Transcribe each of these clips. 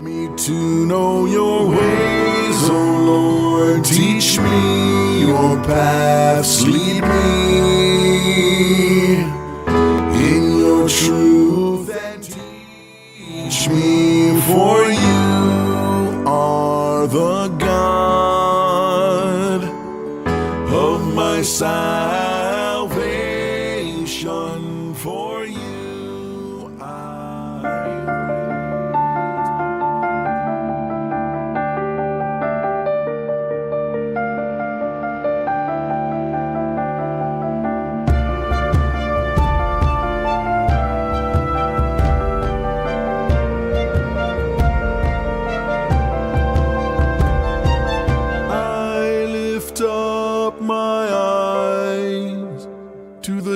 Me to know your ways, oh Lord, teach me your paths, lead me in your truth and teach me, for you are the God of my salvation, for you I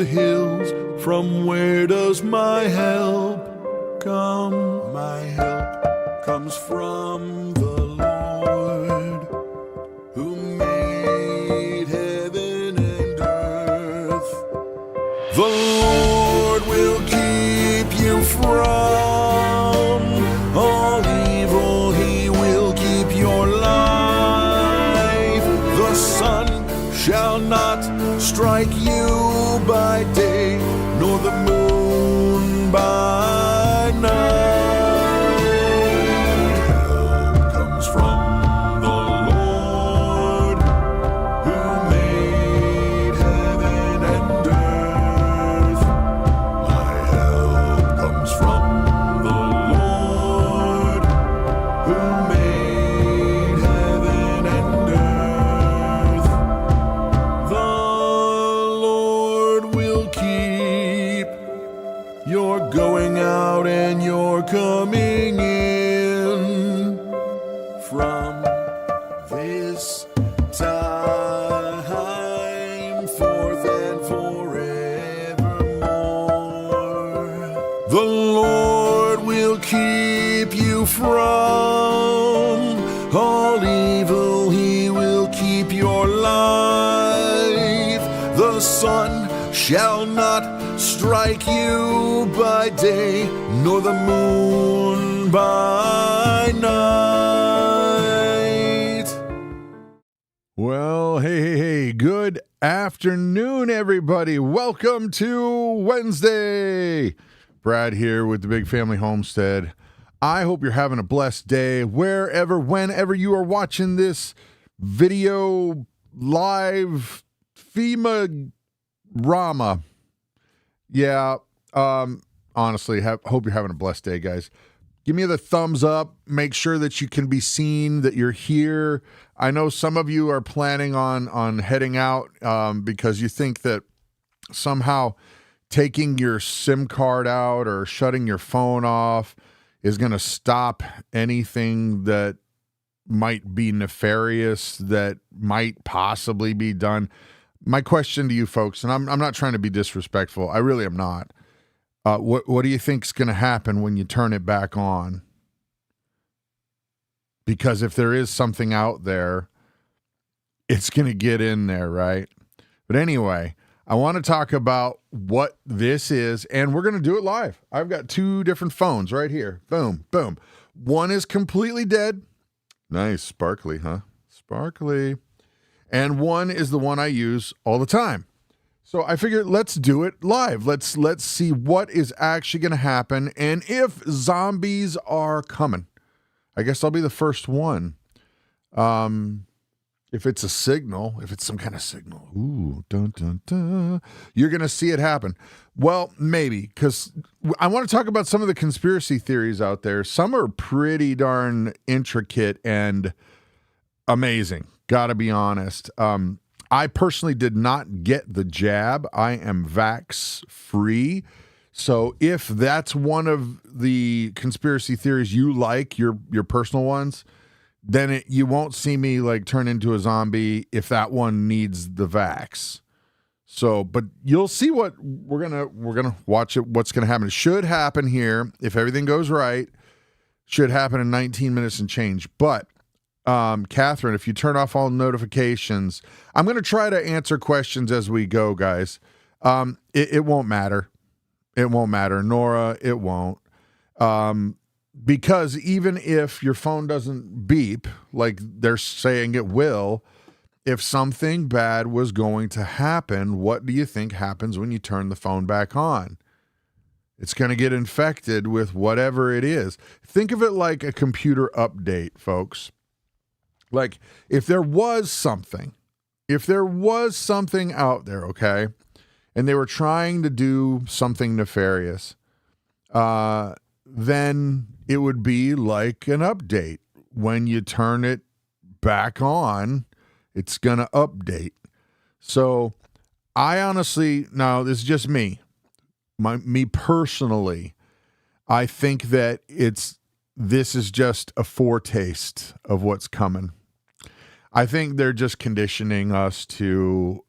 hills, from where does my help come? My help comes from the Lord, who made heaven and earth. The Lord will keep you from all evil, he will keep your life. The sun shall not strike you by day, nor the moon by night. Help comes from the Lord, who made heaven and earth. My help comes from the Lord, who made heaven and earth. You're going out and you're coming in from this time forth and forevermore. The Lord will keep you from all evil, he will keep your life. The sun shall not strike you by day, nor the moon by night. Well, hey, good afternoon, everybody. Welcome to Wednesday. Brad here with the Big Family Homestead. I hope you're having a blessed day wherever, whenever you are watching this video live FEMA Rama. Yeah, honestly, hope you're having a blessed day, guys. Give me the thumbs up. Make sure that you can be seen, that you're here. I know some of you are planning on heading out because you think that somehow taking your SIM card out or shutting your phone off is going to stop anything that might be nefarious, that might possibly be done. My question to you folks, and I'm not trying to be disrespectful, I really am not. What do you think is going to happen when you turn it back on? Because if there is something out there, it's going to get in there, right? But anyway, I want to talk about what this is, and we're going to do it live. I've got two different phones right here. Boom, boom. One is completely dead. Nice, sparkly, huh? Sparkly. And one is the one I use all the time. So I figured let's do it live. Let's see what is actually going to happen and if zombies are coming. I guess I'll be the first one. If it's a signal, if it's some kind of signal, ooh, dun, dun, dun, you're going to see it happen. Well, maybe, because I want to talk about some of the conspiracy theories out there. Some are pretty darn intricate and amazing. Gotta be honest. I personally did not get the jab. I am vax free. So if that's one of the conspiracy theories you like, your personal ones, then you won't see me like turn into a zombie if that one needs the vax. So, but you'll see what we're gonna watch it. What's gonna happen? It should happen here if everything goes right. Should happen in 19 minutes and change. But Catherine, if you turn off all notifications, I'm going to try to answer questions as we go, guys. It won't matter. It won't matter. Nora, it won't. Because even if your phone doesn't beep, like they're saying it will, if something bad was going to happen, what do you think happens when you turn the phone back on? It's going to get infected with whatever it is. Think of it like a computer update, folks. Like if there was something out there, okay, and they were trying to do something nefarious, then it would be like an update. When you turn it back on, it's going to update. So I honestly, now this is just me personally, I think that this is just a foretaste of what's coming. I think they're just conditioning us to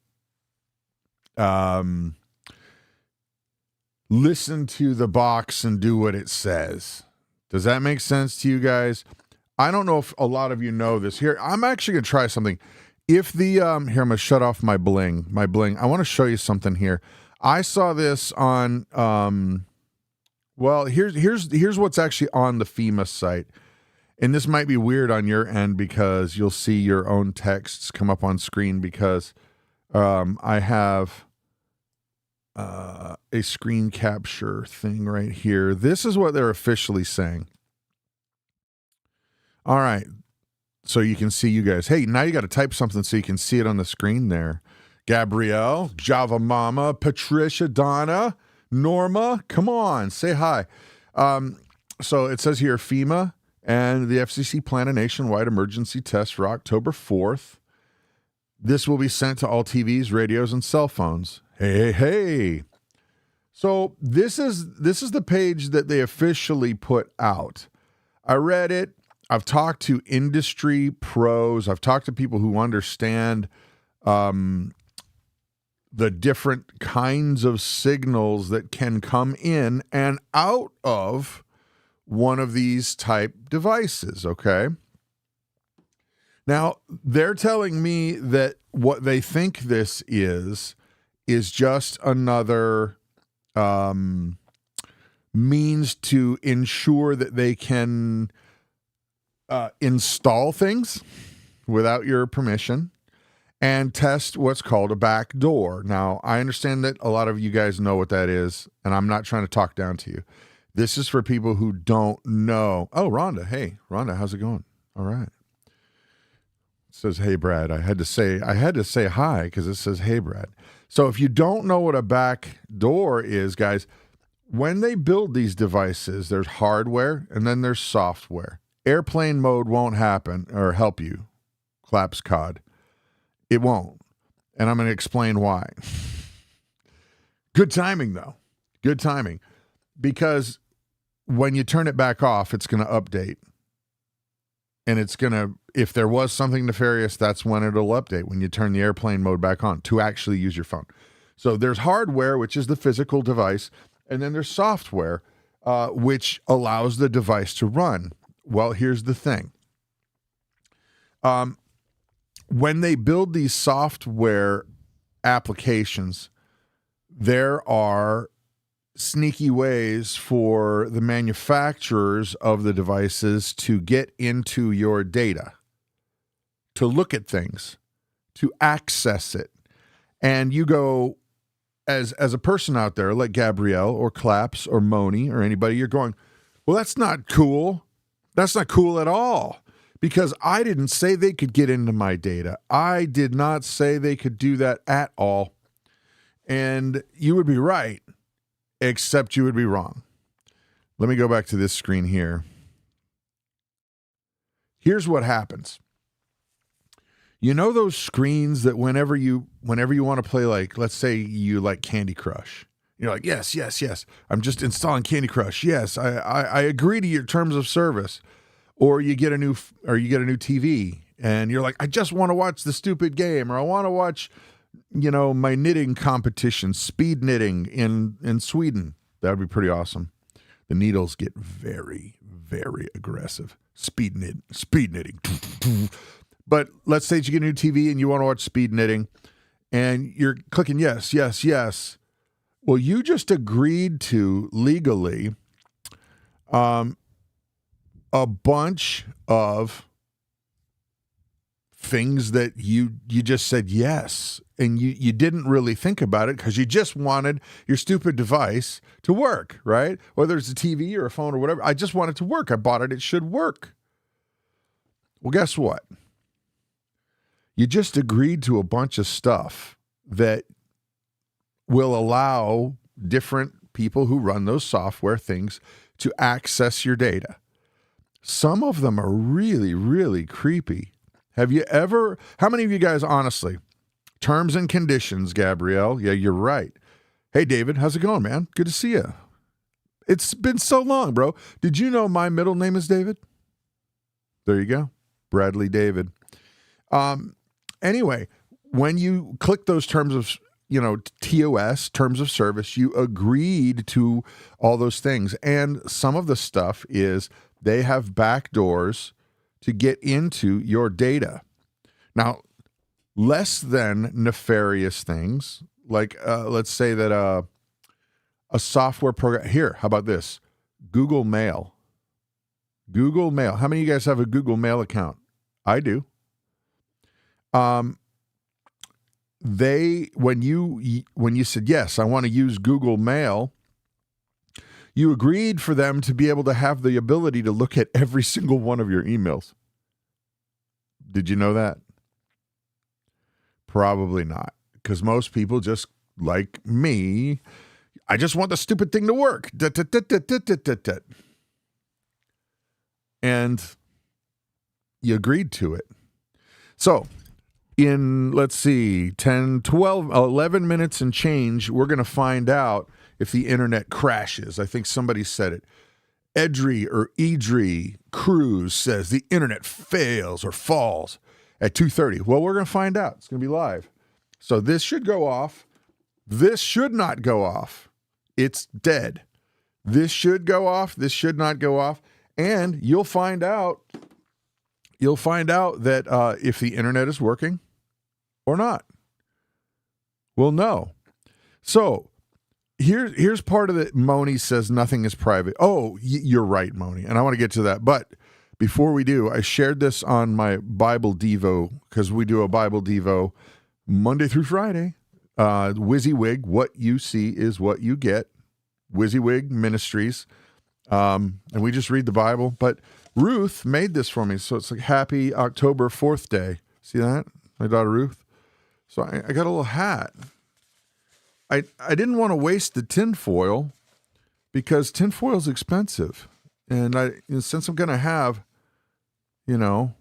listen to the box and do what it says. Does that make sense to you guys? I don't know if a lot of you know this. Here, I'm actually going to try something. If the, here, I'm going to shut off my bling. I want to show you something here. I saw this on, well, here's what's actually on the FEMA site. And this might be weird on your end because you'll see your own texts come up on screen because I have a screen capture thing right here. This is what they're officially saying. All right. So you can see you guys. Hey, now you got to type something so you can see it on the screen there. Gabrielle, Java Mama, Patricia, Donna, Norma, come on, say hi. So it says here FEMA and the FCC plan a nationwide emergency test for October 4th. This will be sent to all TVs, radios, and cell phones. Hey. So this is the page that they officially put out. I read it. I've talked to industry pros. I've talked to people who understand the different kinds of signals that can come in and out of one of these type devices, okay? Now, they're telling me that what they think this is just another means to ensure that they can install things without your permission and test what's called a back door. Now, I understand that a lot of you guys know what that is, and I'm not trying to talk down to you. This is for people who don't know. Oh, Rhonda. Hey, Rhonda, how's it going? All right. It says, hey, Brad. I had to say hi because it says, hey, Brad. So if you don't know what a back door is, guys, when they build these devices, there's hardware and then there's software. Airplane mode won't happen or help you. Claps cod. It won't. And I'm going to explain why. Good timing, though. Good timing. Because when you turn it back off, it's going to update. And it's going to, if there was something nefarious, that's when it'll update, when you turn the airplane mode back on to actually use your phone. So there's hardware, which is the physical device. And then there's software, which allows the device to run. Well, here's the thing. When they build these software applications, there are sneaky ways for the manufacturers of the devices to get into your data, to look at things, to access it. And you go, as a person out there like Gabrielle or Claps or Moni or anybody, you're going, well, that's not cool. That's not cool at all. Because I didn't say they could get into my data. I did not say they could do that at all. And you would be right, except you would be wrong. Let me go back to this screen here. Here's what happens. You know those screens that whenever you want to play, like, let's say you like Candy Crush. You're like, yes. I'm just installing Candy Crush. Yes, I agree to your terms of service. Or you get a new TV and you're like, I just want to watch the stupid game, or I want to watch, my knitting competition, speed knitting in Sweden. That would be pretty awesome. The needles get very, very aggressive. Speed knitting. But let's say you get a new TV and you want to watch speed knitting and you're clicking yes. Well, you just agreed to legally, a bunch of things that you just said yes, and you didn't really think about it because you just wanted your stupid device to work, right? Whether it's a TV or a phone or whatever. I just want it to work. I bought it. It should work. Well, guess what? You just agreed to a bunch of stuff that will allow different people who run those software things to access your data. Some of them are really, really creepy. How many of you guys, honestly, terms and conditions, Gabrielle? Yeah, you're right. Hey, David, how's it going, man? Good to see you. It's been so long, bro. Did you know my middle name is David? There you go. Bradley David. Anyway, when you click those terms of, TOS, terms of service, you agreed to all those things. And some of the stuff is they have back doors to get into your data. Now, less than nefarious things, like let's say that a software program, here, how about this? Google Mail. Google Mail. How many of you guys have a Google Mail account? I do. When you said, yes, I want to use Google Mail, you agreed for them to be able to have the ability to look at every single one of your emails. Did you know that? Probably not, because most people, just like me, I just want the stupid thing to work. And you agreed to it. So in, let's see, 10, 12, 11 minutes and change, we're going to find out if the internet crashes. I think somebody said it. Edri Cruz says the internet fails or falls at 2:30. Well, we're going to find out. It's going to be live. So this should go off. This should not go off. It's dead. This should go off. This should not go off. And you'll find out that if the internet is working or not. We'll know. So here's part of it. Moni says nothing is private. Oh, you're right, Moni. And I want to get to that. But before we do, I shared this on my Bible Devo, because we do a Bible Devo Monday through Friday. WYSIWYG, what you see is what you get. WYSIWYG Ministries. And we just read the Bible. But Ruth made this for me. So it's like happy October 4th day. See that? My daughter Ruth. So I got a little hat. I didn't want to waste the tinfoil because tinfoil is expensive. And since I'm going to have, the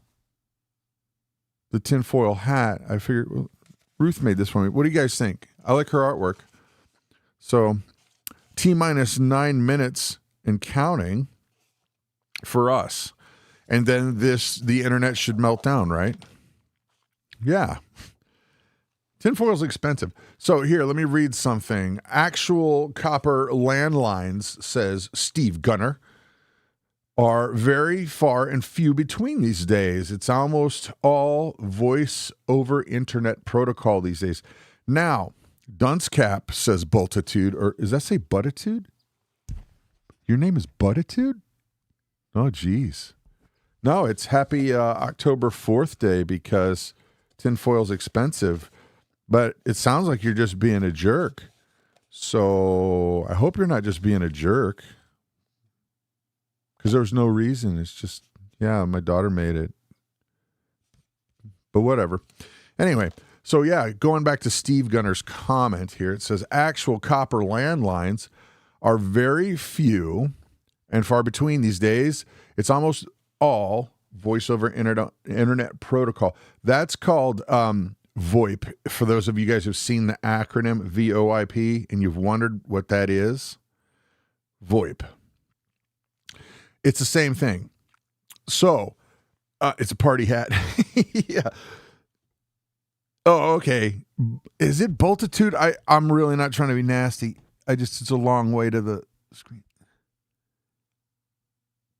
tinfoil hat, I figured, well, Ruth made this for me. What do you guys think? I like her artwork. So T-minus 9 minutes and counting for us. And then the internet should melt down, right? Yeah. Tinfoil is expensive. So here, let me read something. Actual copper landlines, says Steve Gunner, are very far and few between these days. It's almost all voice over internet protocol these days. Now, Dunce says Bultitude, or does that say Buttitude? Your name is Buttitude? Oh, geez. No, it's happy October 4th day because tinfoil's expensive. But it sounds like you're just being a jerk. So I hope you're not just being a jerk. Because there's no reason. It's just, yeah, my daughter made it. But whatever. Anyway, so yeah, going back to Steve Gunner's comment here, it says actual copper landlines are very few and far between these days. It's almost all voice over internet protocol. That's called VoIP, for those of you guys who've seen the acronym VoIP and you've wondered what that is. VoIP. It's the same thing. So, it's a party hat. Yeah. Oh, okay. Is it Bultitude? I'm really not trying to be nasty. It's a long way to the screen.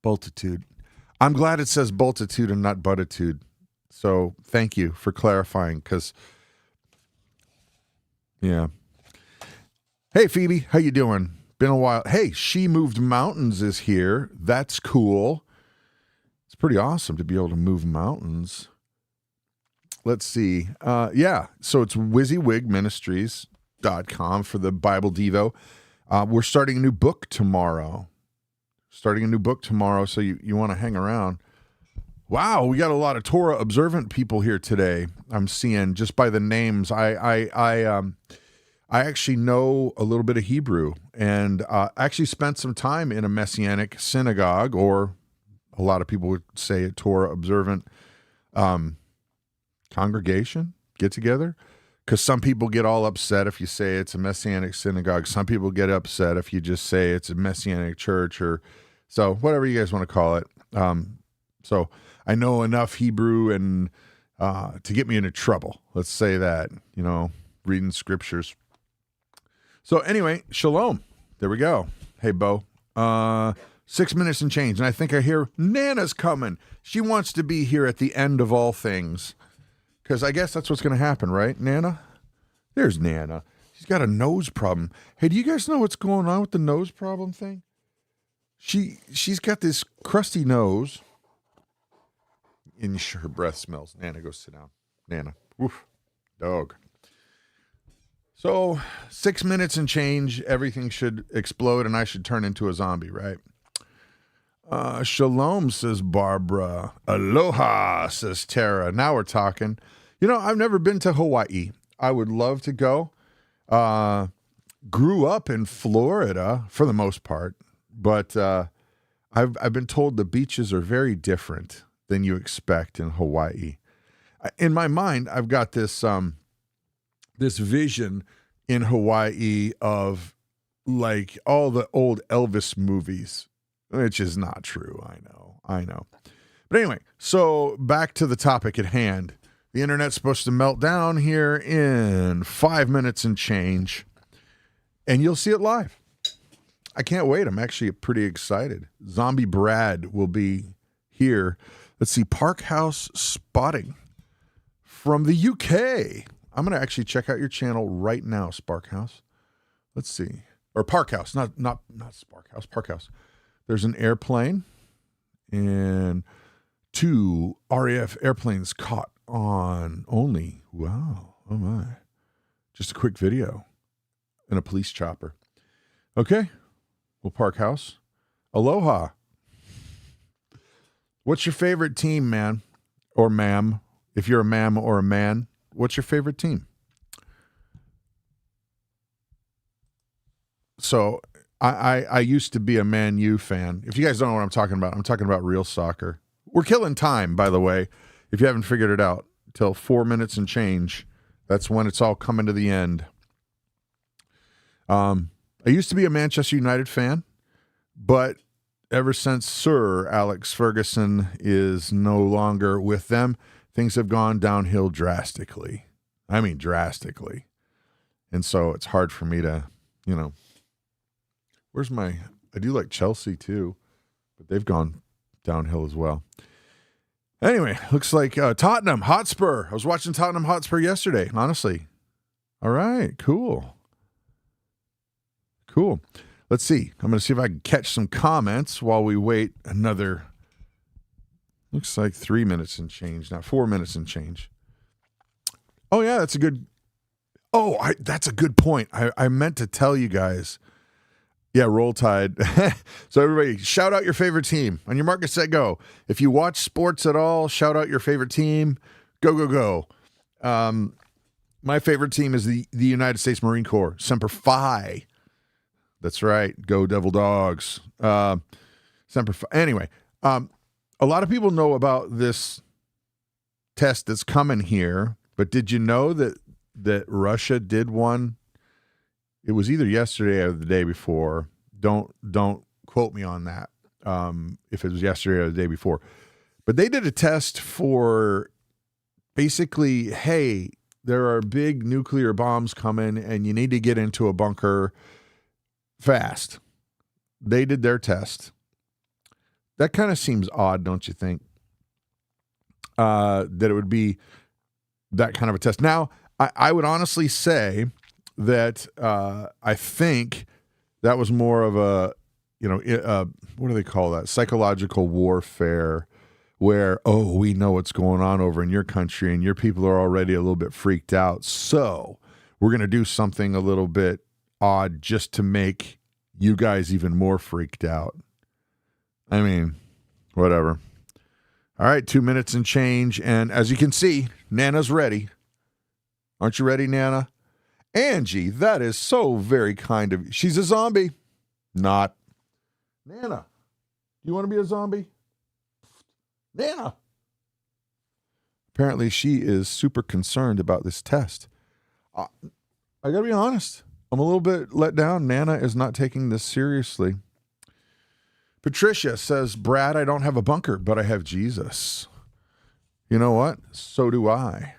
Bultitude. I'm glad it says Bultitude and not Buttitude. So thank you for clarifying, because, yeah. Hey, Phoebe, how you doing? Been a while. Hey, She Moved Mountains is here. That's cool. It's pretty awesome to be able to move mountains. Let's see. So it's WYSIWYGministries.com for the Bible Devo. We're starting a new book tomorrow. So you want to hang around. Wow, we got a lot of Torah observant people here today. I'm seeing just by the names. I actually know a little bit of Hebrew, and actually spent some time in a Messianic synagogue, or a lot of people would say a Torah observant congregation, get together. Because some people get all upset if you say it's a Messianic synagogue. Some people get upset if you just say it's a Messianic church, or so whatever you guys want to call it. So I know enough Hebrew and to get me into trouble. Let's say that, reading scriptures. So anyway, shalom. There we go. Hey, Bo. 6 minutes and change, and I think I hear Nana's coming. She wants to be here at the end of all things, because I guess that's what's going to happen, right, Nana? There's Nana. She's got a nose problem. Hey, do you guys know what's going on with the nose problem thing? She's got this crusty nose, and her breath smells. Nana, go sit down. Nana. Woof. Dog. So 6 minutes and change, everything should explode, and I should turn into a zombie, right? Shalom, says Barbara. Aloha, says Tara. Now we're talking. I've never been to Hawaii. I would love to go. Grew up in Florida for the most part, but I've been told the beaches are very different than you expect in Hawaii. In my mind, I've got this this vision in Hawaii of like all the old Elvis movies, which is not true. I know. But anyway, so back to the topic at hand. The internet's supposed to melt down here in 5 minutes and change, and you'll see it live. I can't wait. I'm actually pretty excited. Zombie Brad will be here. Let's see, Park House Spotting from the UK. I'm going to actually check out your channel right now, Spark House. Let's see. Or Park House, not Spark House, Park House. There's an airplane and 2 RAF airplanes caught on only. Wow. Oh my. Just a quick video and a police chopper. Okay. Well, Park House. Aloha. What's your favorite team, man? Or ma'am? If you're a ma'am or a man, what's your favorite team? So I used to be a Man U fan. If you guys don't know what I'm talking about real soccer. We're killing time, by the way, if you haven't figured it out, till 4 minutes and change. That's when it's all coming to the end. I used to be a Manchester United fan, but ever since Sir Alex Ferguson is no longer with them, things have gone downhill drastically. I mean, drastically. And so it's hard for me to, I do like Chelsea too, but they've gone downhill as well. Anyway, looks like Tottenham Hotspur. I was watching Tottenham Hotspur yesterday, honestly. All right, cool. Let's see. I'm going to see if I can catch some comments while we wait another, looks like 3 minutes and change, not 4 minutes and change. Oh, yeah, that's a good point. I meant to tell you guys. Yeah, Roll Tide. So everybody, shout out your favorite team. On your mark, get set, go. If you watch sports at all, shout out your favorite team. Go, go, go. My favorite team is the United States Marine Corps. Semper Fi. That's right. Go Devil Dogs. Semper Fi. Anyway, a lot of people know about this test that's coming here, but did you know that Russia did one? It was either yesterday or the day before. Don't quote me on that. If it was yesterday or the day before, but they did a test for basically, hey, there are big nuclear bombs coming and you need to get into a bunker fast. They did their test. That kind of seems odd, don't you think? That it would be that kind of a test. Now, I would honestly say that I think that was more of a, what do they call that? Psychological warfare where, oh, we know what's going on over in your country and your people are already a little bit freaked out. So we're going to do something a little bit odd just to make you guys even more freaked out. I mean, whatever. All right, 2 minutes and change. And as you can see, Nana's ready. Aren't you ready, Nana? Angie, that is so very kind of you. She's a zombie. Not. Nana, do you want to be a zombie? Nana. Apparently, she is super concerned about this test. I got to be honest. I'm a little bit let down. Nana is not taking this seriously. Patricia says, Brad, I don't have a bunker, but I have Jesus. You know what? So do I.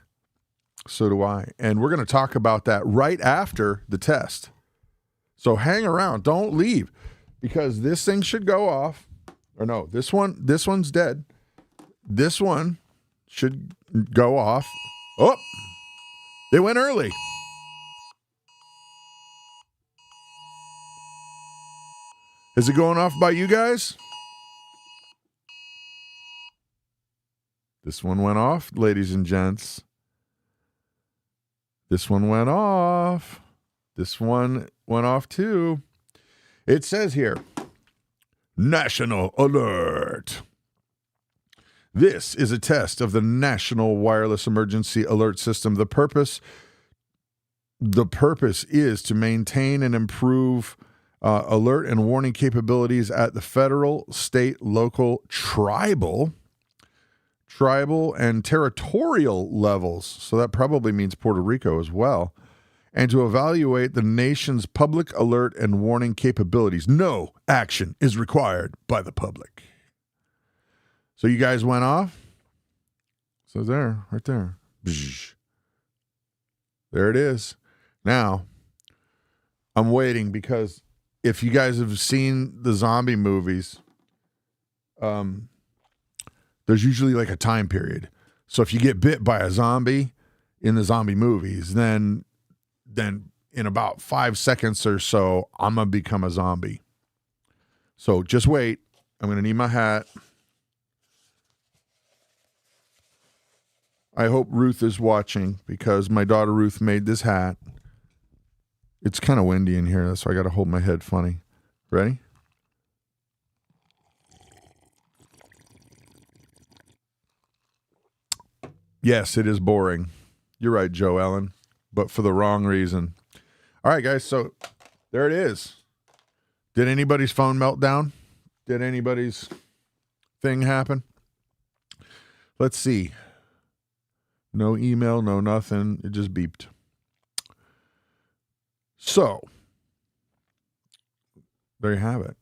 So do I. And we're going to talk about that right after the test. So hang around. Don't leave, because this thing should go off. Or no, this one's dead. This one should go off. Oh, they went early. Is it going off by you guys? This one went off, ladies and gents. This one went off. This one went off too. It says here, National Alert. This is a test of the National Wireless Emergency Alert System. The purpose is to maintain and improve alert and warning capabilities at the federal, state, local, tribal, and territorial levels. So that probably means Puerto Rico as well. And to evaluate the nation's public alert and warning capabilities. No action is required by the public. So you guys went off? So there, right there. Bzz. There it is. Now, I'm waiting, because if you guys have seen the zombie movies, there's usually like a time period. So if you get bit by a zombie in the zombie movies, then in about 5 seconds or so, I'm going to become a zombie. So just wait. I'm going to need my hat. I hope Ruth is watching, because my daughter Ruth made this hat. It's kind of windy in here, so I got to hold my head funny. Ready? Yes, it is boring. You're right, Joe Ellen, but for the wrong reason. All right, guys, so there it is. Did anybody's phone melt down? Did anybody's thing happen? Let's see. No email, no nothing. It just beeped. So, there you have it.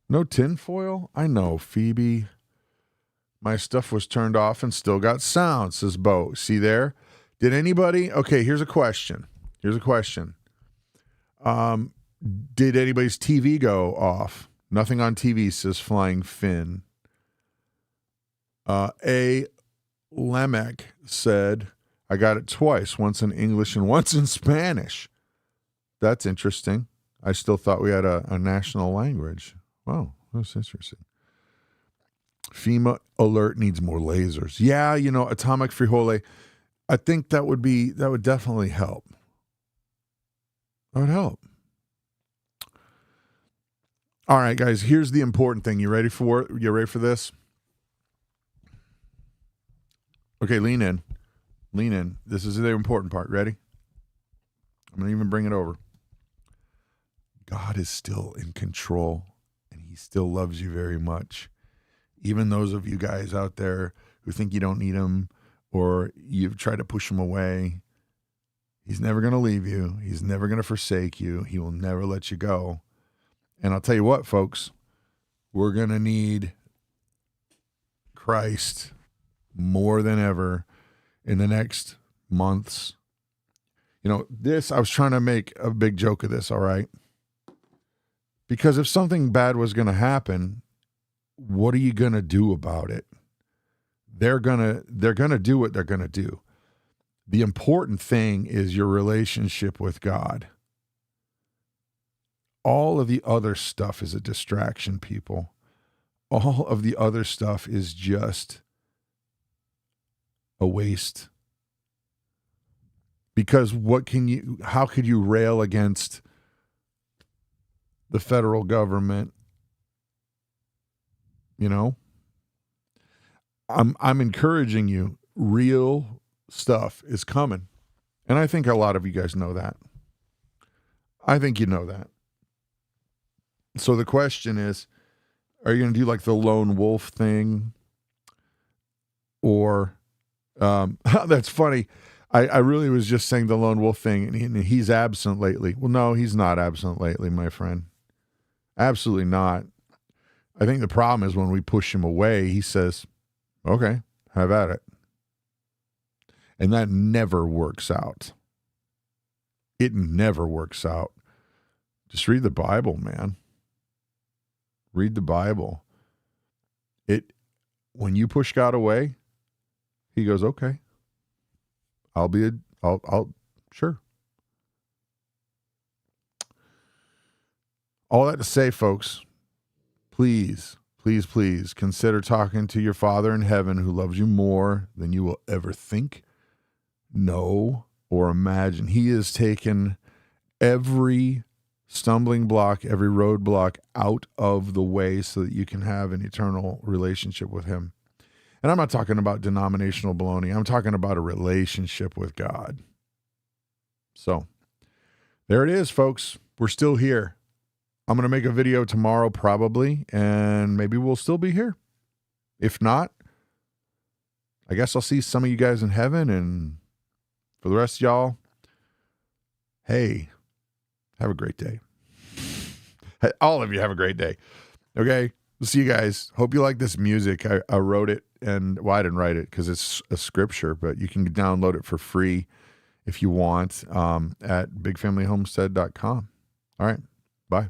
No tinfoil? I know, Phoebe. My stuff was turned off and still got sound, says Bo. See there? Did anybody? Okay, here's a question. Did anybody's TV go off? Nothing on TV, says Flying Finn. A. Lemek said, I got it twice, once in English and once in Spanish. That's interesting. I still thought we had a national language. Wow, that's interesting. FEMA alert needs more lasers. Yeah, atomic frijole. I think that would definitely help. That would help. All right, guys, here's the important thing. You ready for this? Okay, lean in. This is the important part. Ready? I'm going to even bring it over. God is still in control, and he still loves you very much. Even those of you guys out there who think you don't need him, or you've tried to push him away, he's never going to leave you. He's never going to forsake you. He will never let you go. And I'll tell you what, folks, we're going to need Christ more than ever in the next months. I was trying to make a big joke of this, all right? Because if something bad was going to happen, what are you going to do about it? They're going to do what they're going to do. The important thing is your relationship with God. All of the other stuff is a distraction, people. all of the other stuff is just a waste. Because how could you rail against the federal government? You know, I'm encouraging you. Real stuff is coming. And I think a lot of you guys know that. I think you know that. So the question is, are you going to do like the lone wolf thing? Or, that's funny. I really was just saying the lone wolf thing, and he's absent lately. Well, no, he's not absent lately, my friend. Absolutely not. I think the problem is when we push him away, he says, okay, have at it. And that never works out. It never works out. Just read the Bible, man. Read the Bible. When you push God away, he goes, okay, I'll sure. All that to say, folks, please, please, please consider talking to your Father in heaven who loves you more than you will ever think, know, or imagine. He has taken every stumbling block, every roadblock out of the way so that you can have an eternal relationship with him. And I'm not talking about denominational baloney. I'm talking about a relationship with God. So there it is, folks. We're still here. I'm going to make a video tomorrow probably, and maybe we'll still be here. If not, I guess I'll see some of you guys in heaven, and for the rest of y'all, hey, have a great day. All of you have a great day. Okay? We'll see you guys. Hope you like this music. I wrote it, and well, I didn't write it because it's a scripture, but you can download it for free if you want at bigfamilyhomestead.com. All right. Bye.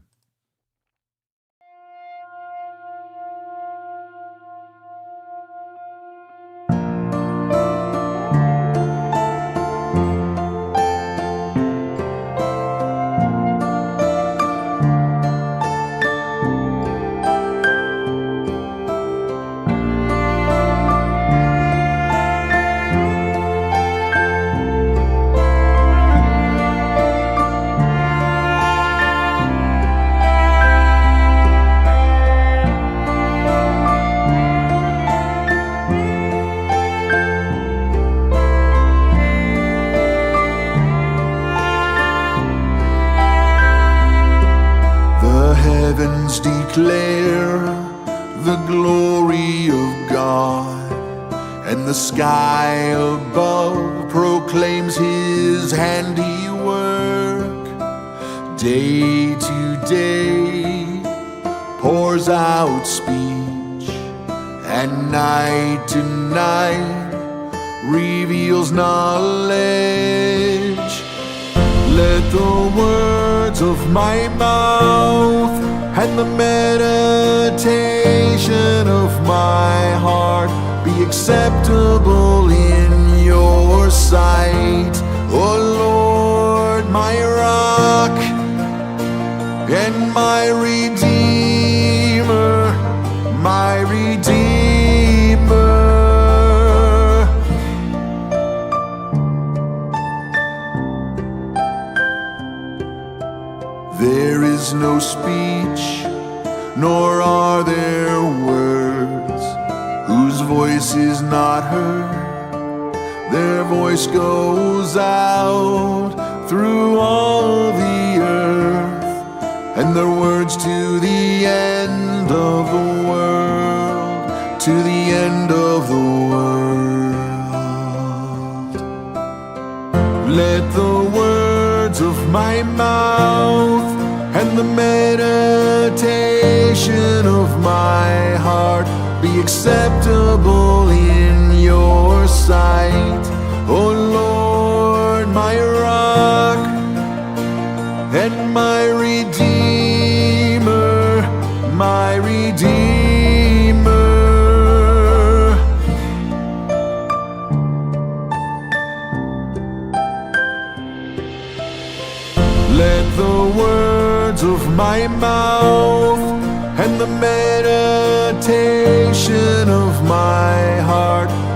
Declare the glory of God, and the sky above proclaims his handiwork. Day to day pours out speech, and night to night reveals knowledge. Let the words of my mouth and the meditation of my heart be acceptable in your sight. O Lord, my rock and my redeemer, my redeemer. There is no speech, nor are there words whose voice is not heard. Their voice goes out through all the earth, and their words to the end of the world, to the end of the world. Let the words of my mouth and the meditation of my heart be acceptable in your sight. O Lord, my rock and my redeemer, my redeemer. Let the words of my mouth and the meditation of my heart